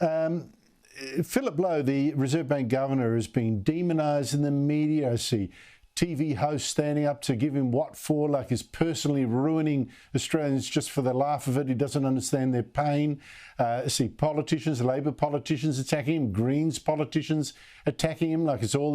Philip Lowe, the Reserve Bank Governor, has been demonised in the media. I see TV hosts standing up to give him what for, like he's personally ruining Australians just for the laugh of it. He doesn't understand their pain. I see politicians, Labor politicians attacking him, Greens politicians attacking him like it's all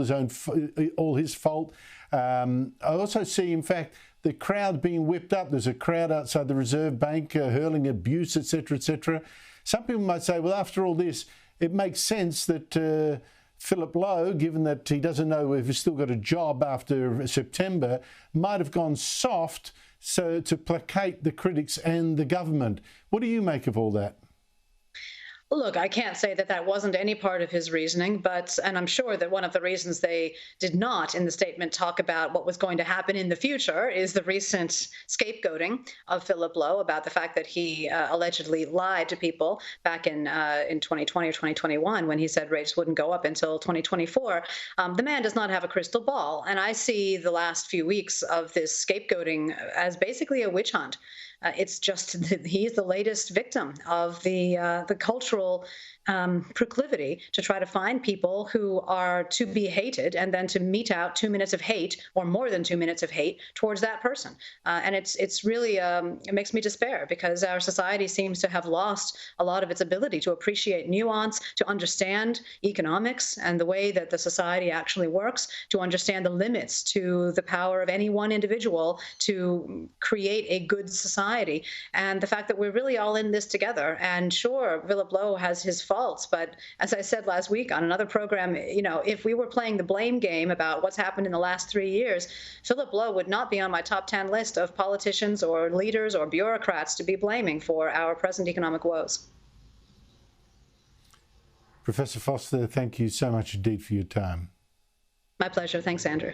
his fault. I also see, in fact, the crowd being whipped up. There's a crowd outside the Reserve Bank hurling abuse, etc., etc. Some people might say, well, after all this, it makes sense that Philip Lowe, given that he doesn't know if he's still got a job after September, might have gone soft so to placate the critics and the government. What do you make of all that? Look, I can't say that that wasn't any part of his reasoning, and I'm sure that one of the reasons they did not in the statement talk about what was going to happen in the future is the recent scapegoating of Philip Lowe about the fact that he allegedly lied to people back in 2020 or 2021 when he said rates wouldn't go up until 2024. The man does not have a crystal ball, and I see the last few weeks of this scapegoating as basically a witch hunt. It's just that he's the latest victim of the cultural proclivity to try to find people who are to be hated and then to mete out 2 minutes of hate or more than 2 minutes of hate towards that person. And it's really, it makes me despair because our society seems to have lost a lot of its ability to appreciate nuance, to understand economics and the way that the society actually works, to understand the limits to the power of any one individual to create a good society. And the fact that we're really all in this together. And sure, Philip Lowe has his faults, but as I said last week on another program, if we were playing the blame game about what's happened in the last 3 years, Philip Lowe would not be on my top 10 list of politicians or leaders or bureaucrats to be blaming for our present economic woes. Professor Foster, thank you so much indeed for your time. My pleasure. Thanks, Andrew.